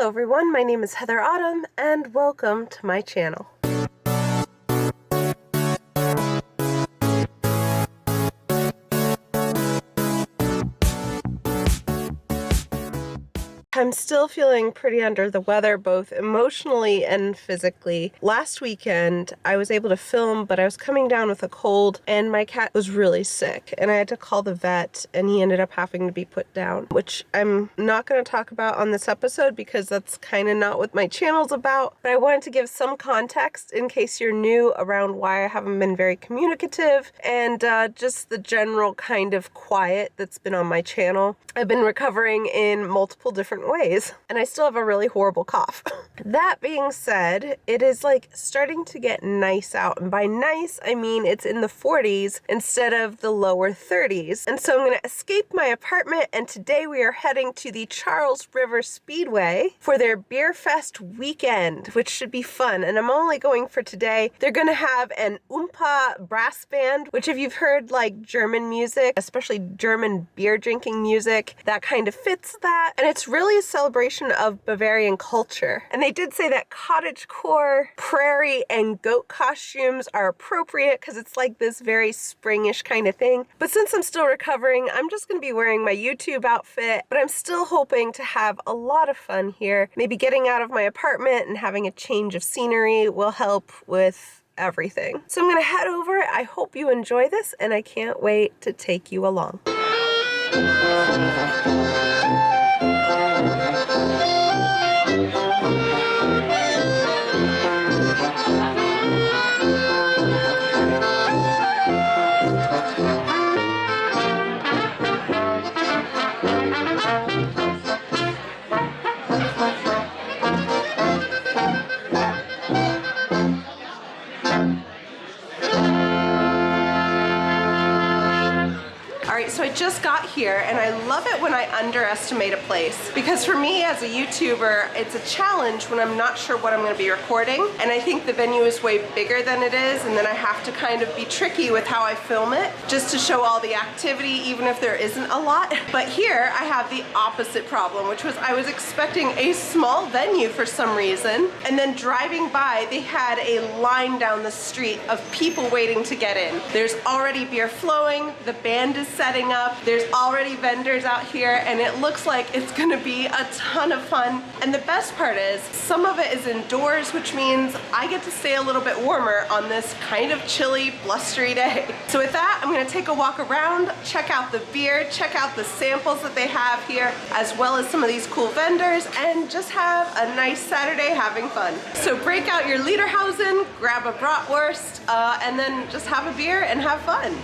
Hello everyone, my name is Heather Autumn, and welcome to my channel. I'm still feeling pretty under the weather, both emotionally and physically. Last weekend, I was able to film, but I was coming down with a cold, and my cat was really sick, and I had to call the vet, and he ended up having to be put down, which I'm not going to talk about on this episode because that's kind of not what my channel's about, but I wanted to give some context in case you're new around why I haven't been very communicative, and just the general kind of quiet that's been on my channel. I've been recovering in multiple different ways, and I still have a really horrible cough. That being said, it is like starting to get nice out, and by nice I mean it's in the 40s instead of the lower 30s, and so I'm going to escape my apartment, and today we are heading to the Charles River Speedway for their Beer Fest weekend, which should be fun, and I'm only going for today. They're going to have an Oompa brass band, which if you've heard like German music, especially German beer drinking music, that kind of fits that, and it's really a celebration of Bavarian culture. And they did say that cottagecore, prairie, and goat costumes are appropriate because it's like this very springish kind of thing. But since I'm still recovering, I'm just going to be wearing my YouTube outfit, but I'm still hoping to have a lot of fun here. Maybe getting out of my apartment and having a change of scenery will help with everything. So I'm going to head over. I hope you enjoy this, and I can't wait to take you along. So I just got here, and I love it when I underestimate a place, because for me as a YouTuber, it's a challenge when I'm not sure what I'm going to be recording, and I think the venue is way bigger than it is, and then I have to kind of be tricky with how I film it just to show all the activity, even if there isn't a lot. But here I have the opposite problem, which was I was expecting a small venue for some reason, and then driving by they had a line down the street of people waiting to get in. There's already beer flowing, the band is setting up, there's already vendors out here, and it looks like it's gonna be a ton of fun. And the best part is some of it is indoors, which means I get to stay a little bit warmer on this kind of chilly, blustery day. So with that, I'm gonna take a walk around, check out the beer, check out the samples that they have here, as well as some of these cool vendors, and just have a nice Saturday having fun. So break out your Lederhausen, grab a bratwurst, and then just have a beer and have fun.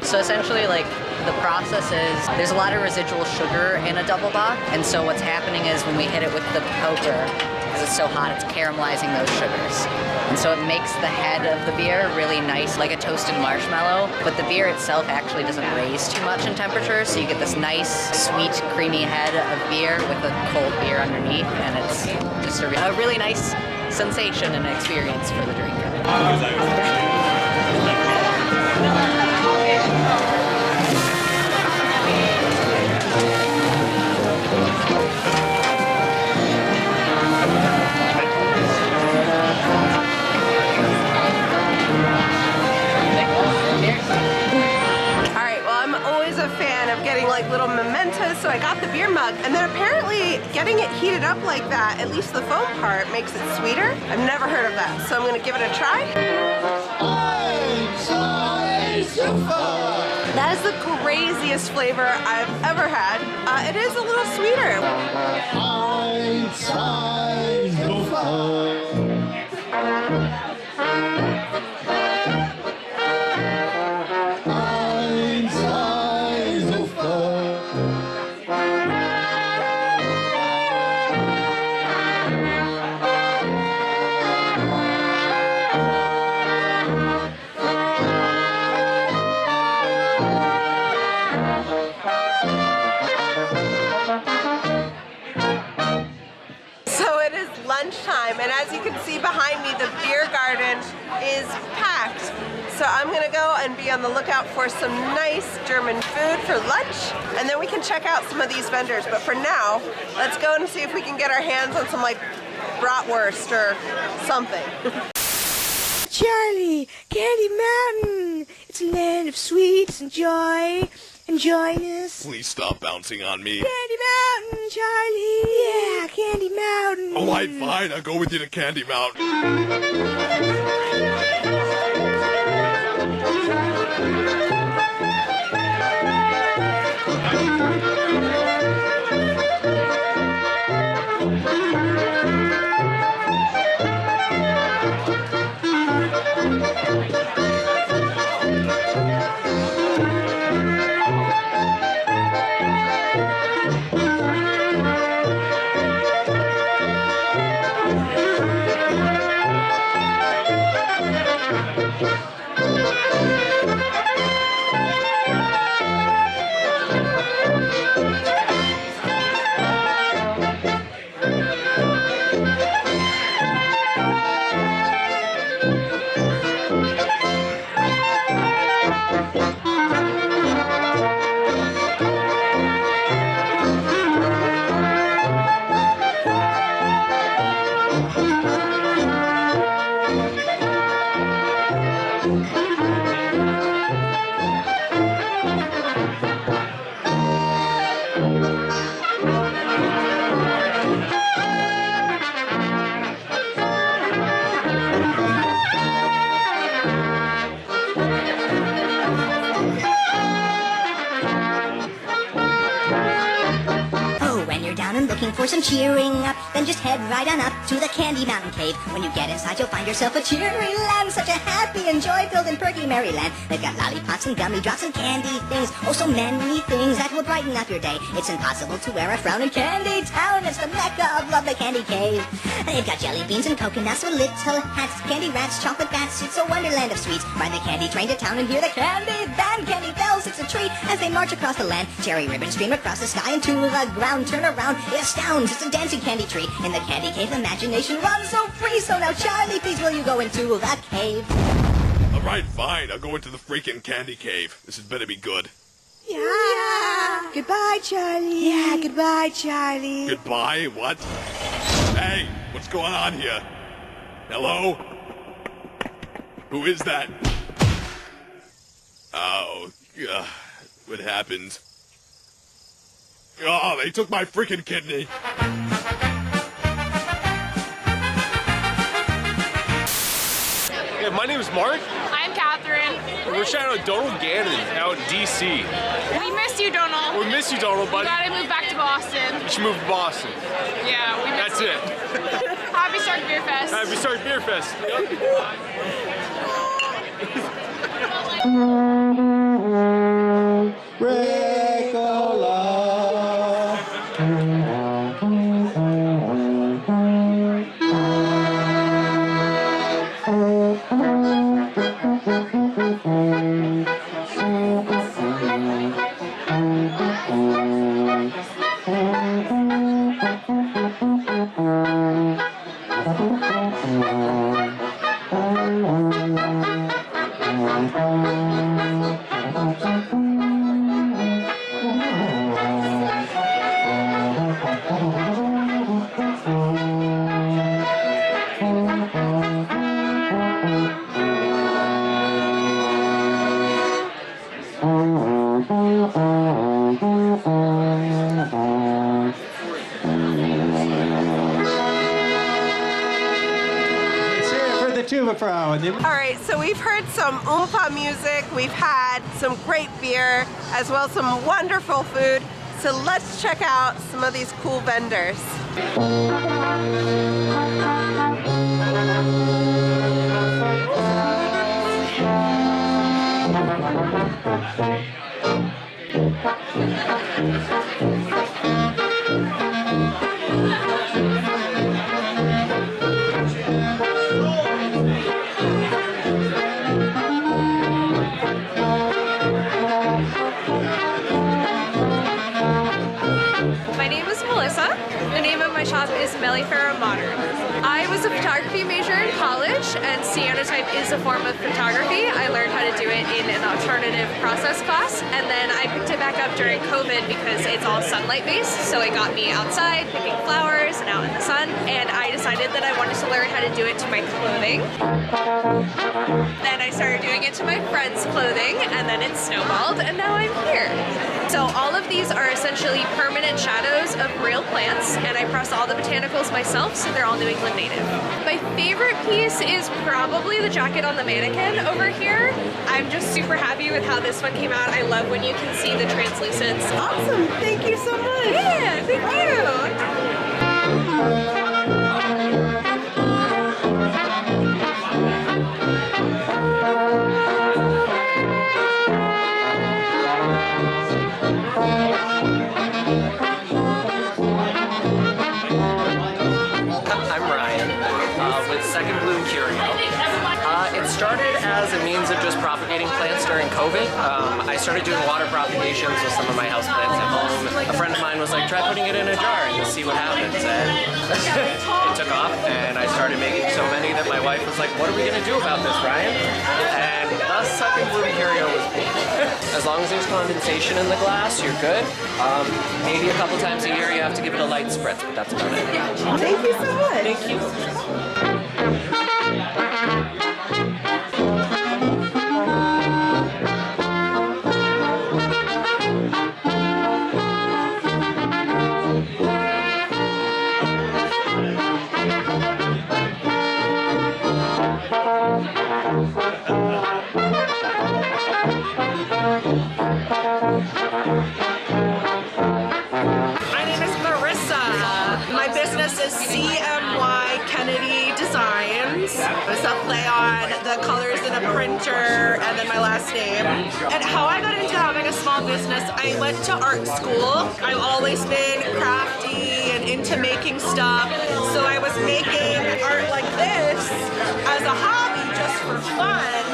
So essentially, like, the process is there's a lot of residual sugar in a double bock, and so what's happening is when we hit it with the poker, because it's so hot, it's caramelizing those sugars. And so it makes the head of the beer really nice, like a toasted marshmallow, but the beer itself actually doesn't raise too much in temperature, so you get this nice, sweet, creamy head of beer with a cold beer underneath, and it's just a really nice sensation and experience for the drinker. so I got the beer mug, and then apparently getting it heated up like that, at least the foam part, makes it sweeter. I've never heard of that, so I'm gonna give it a try. That is the craziest flavor I've ever had. It is a little sweeter. Lunchtime, and as you can see behind me, the beer garden is packed. So I'm gonna go and be on the lookout for some nice German food for lunch, and then we can check out some of these vendors. But for now, let's go and see if we can get our hands on some like bratwurst or something. Charlie, Candy Mountain! It's a land of sweets and joy and joyness. Please stop bouncing on me. Candy Mountain, Charlie! Yeah, Candy Mountain! Alright, fine, I'll go with you to Candy Mountain. Looking for some cheering up, then just head right on up to the Candy Mountain Cave. When you get inside, you'll find yourself a cheery land, such a happy and joy-filled and perky merry land. They've got lollipops and gummy drops and candy things, oh so many things that will brighten up your day. It's impossible to wear a frown in Candy Town. It's the mecca of love, the Candy Cave. They've got jelly beans and coconuts with little hats, candy rats, chocolate bats. It's a wonderland of sweets. Ride the candy train to town and hear the candy band. Candy bells, it's a treat as they march across the land. Cherry ribbons stream across the sky and to the ground. Turn around, it astounds. It's a dancing candy tree. In the candy cave, imagination runs so free. So now, Charlie, please will you go into the cave? Alright, fine, I'll go into the freaking candy cave. This had better be good. Yeah. Goodbye, Charlie. Yeah, goodbye, Charlie. Goodbye? What? Hey, what's going on here? Hello? Who is that? Oh, what happened? Oh, they took my freaking kidney. Yeah, my name is Mark. I'm Catherine. We're shouting out Donald Gannon out in D.C. We miss you, Donald. We miss you, Donald, We buddy. gotta move back to Boston. You should move to Boston. Yeah, we miss That's you. it. Happy Start Beer Fest. Happy Start Beer Fest. tuba pro. And then All right, so we've heard some oompa music, we've had some great beer, as well as some wonderful food. So let's check out some of these cool vendors. My name is Melissa. The name of my shop is Mellifera Modern. I was a photography major in college, and cyanotype is a form of photography. I learned how to do it in an alternative process class, and then I picked it back up during COVID because it's all sunlight based, so it got me outside picking flowers and out in the sun, and I decided that I wanted to learn how to do it to my clothing. Then I started doing it to my friends' clothing, and then it snowballed, and now I'm here. So all of these are essentially permanent shadows of real plants, and I press all the botanicals myself, so they're all New England native. My favorite piece is probably the jacket on the mannequin over here. I'm just super happy with how this one came out. I love when you can see the translucence. Awesome, thank you so much. Yeah, thank you. I'm Ryan with Second Bloom Curio. It started as a means of just propagating plants during COVID. I started doing water propagations with some of my houseplants at home. A friend of mine was like, try putting it in a jar and just see what happens. And it took off, and I started making so many that my wife was like, what are we going to do about this, Ryan? And thus Second Bloom Curio was born. As long as there's condensation in the glass, you're good. Maybe a couple times a year you have to give it a light spritz, but that's about it. Thank you so much. Thank you. My name is Marissa. My business is CMY Kennedy Designs. It's a play on the colors in a printer and then my last name. And how I got into having a small business, I went to art school. I've always been crafty and into making stuff. So I was making art like this as a hobby just for fun.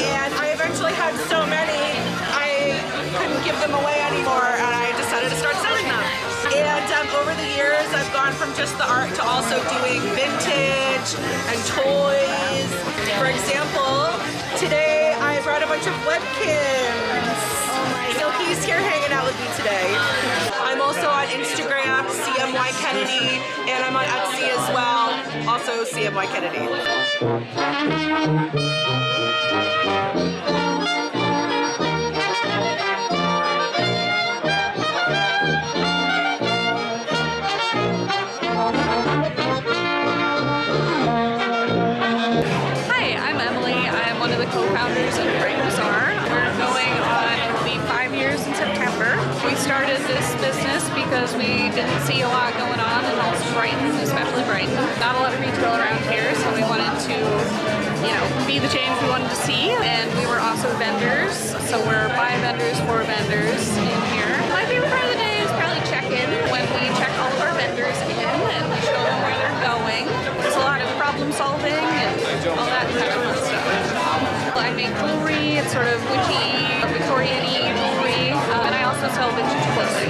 And I eventually had so many, I couldn't give them away anymore, and I decided to start selling them. And over the years, I've gone from just the art to also doing vintage and toys. For example, today I brought a bunch of Webkins. So he's here hanging out with me today. I'm also on Instagram, CMY Kennedy, and I'm on Etsy as well, also CMY Kennedy. Hi, I'm Emily. I'm one of the co-founders of Bright Bazaar. We're going on, it'll be 5 years in September. We started this business because we didn't see a lot going on in also Brighton, especially Brighton. Not a lot of retail around here, so we wanted to, be the change we wanted to see. And we were also vendors, so we're by vendors for vendors in here. My favorite part of the day is probably check-in, when we check all of our vendors in and we show them where they're going. There's a lot of problem solving and all that kind of fun stuff. I make jewelry, it's sort of witchy, Victorian-y jewelry, and I also sell vintage clothing.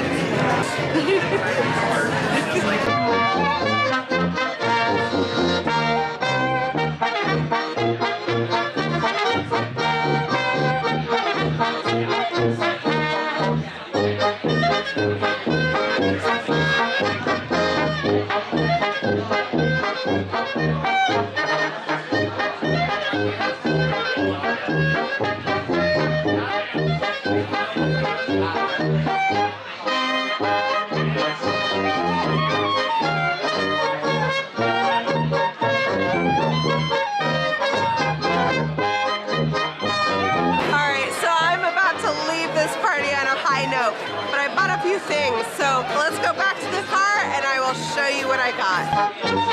new things. So let's go back to the car and I will show you what I got.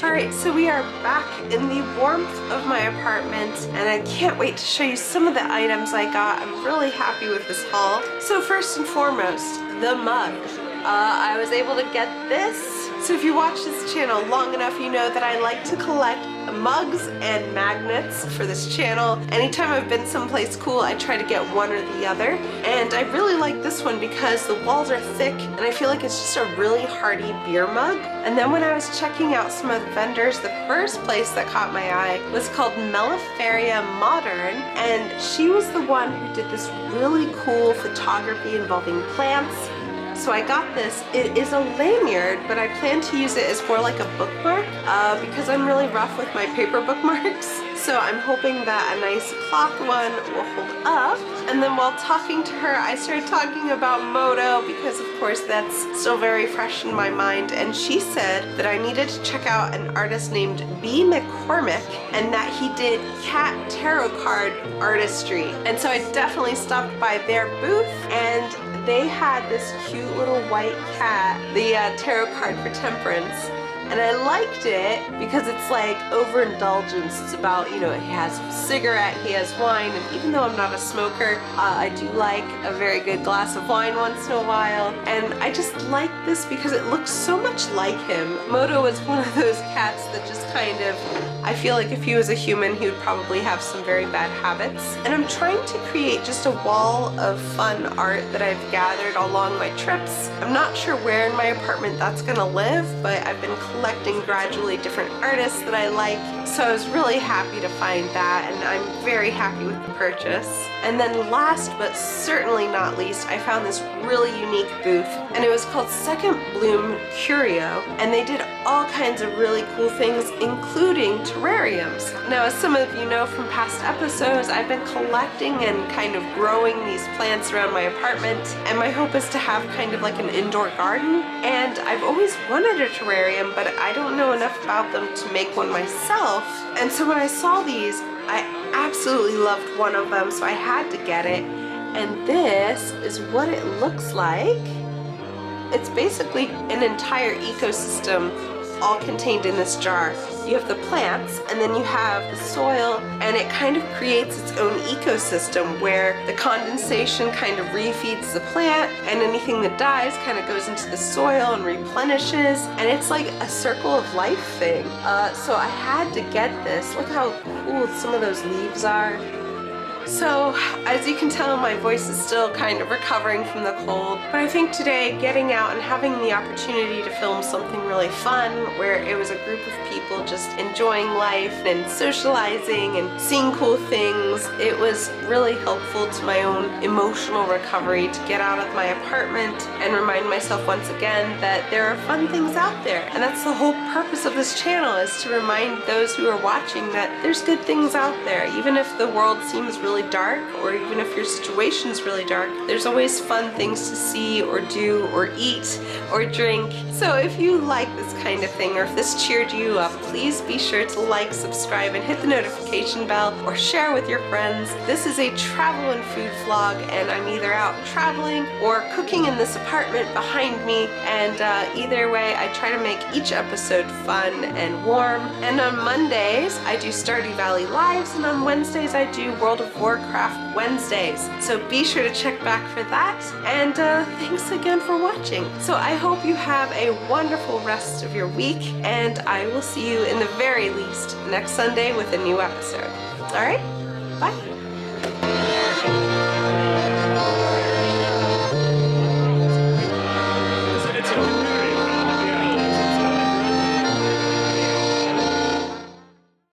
Alright, so we are back in the warmth of my apartment and I can't wait to show you some of the items I got. I'm really happy with this haul. So first and foremost, the mug. I was able to get this. So if you watch this channel long enough, you know that I like to collect mugs and magnets for this channel. Anytime I've been someplace cool, I try to get one or the other. And I really like this one because the walls are thick and I feel like it's just a really hearty beer mug. And then when I was checking out some of the vendors, the first place that caught my eye was called Melliferia Modern, and she was the one who did this really cool photography involving plants. So I got this. It is a lanyard, but I plan to use it as more like a bookmark because I'm really rough with my paper bookmarks. So I'm hoping that a nice cloth one will hold up. And then while talking to her, I started talking about moto because of course that's still very fresh in my mind. And she said that I needed to check out an artist named B. McCormick and that he did cat tarot card artistry. And so I definitely stopped by their booth and they had this cute little white cat, the tarot card for temperance. And I liked it because it's like overindulgence. It's about, you know, he has cigarette, he has wine, and even though I'm not a smoker, I do like a very good glass of wine once in a while. And I just like this because it looks so much like him. Moto is one of those cats that just kind of, I feel like if he was a human, he would probably have some very bad habits. And I'm trying to create just a wall of fun art that I've gathered along my trips. I'm not sure where in my apartment that's gonna live, but I've been collecting gradually different artists that I like. So I was really happy to find that, and I'm very happy with the purchase. And then last but certainly not least, I found this really unique booth, and it was called Second Bloom Curio, and they did all kinds of really cool things, including terrariums. Now, as some of you know from past episodes, I've been collecting and kind of growing these plants around my apartment, and my hope is to have kind of like an indoor garden. And I've always wanted a terrarium, but I don't know enough about them to make one myself. And so when I saw these, I absolutely loved one of them, so I had to get it. And this is what it looks like. It's basically an entire ecosystem all contained in this jar. You have the plants, and then you have the soil, and it kind of creates its own ecosystem where the condensation kind of refeeds the plant, and anything that dies kind of goes into the soil and replenishes, and it's like a circle of life thing. So I had to get this. Look how cool some of those leaves are. So, as you can tell, my voice is still kind of recovering from the cold, but I think today getting out and having the opportunity to film something really fun where it was a group of people just enjoying life and socializing and seeing cool things, it was really helpful to my own emotional recovery to get out of my apartment and remind myself once again that there are fun things out there. And that's the whole purpose of this channel, is to remind those who are watching that there's good things out there. Even if the world seems really dark, or even if your situation's really dark, there's always fun things to see or do or eat or drink. So if you like this kind of thing, or if this cheered you up, please be sure to like, subscribe, and hit the notification bell, or share with your friends. This is a travel and food vlog, and I'm either out traveling or cooking in this apartment behind me, and either way I try to make each episode fun and warm. And on Mondays I do Stardew Valley Lives, and on Wednesdays I do World of Warcraft Wednesdays. So be sure to check back for that, and thanks again for watching. So I hope you have a wonderful rest of your week, and I will see you in the very least next Sunday with a new episode. Alright, bye.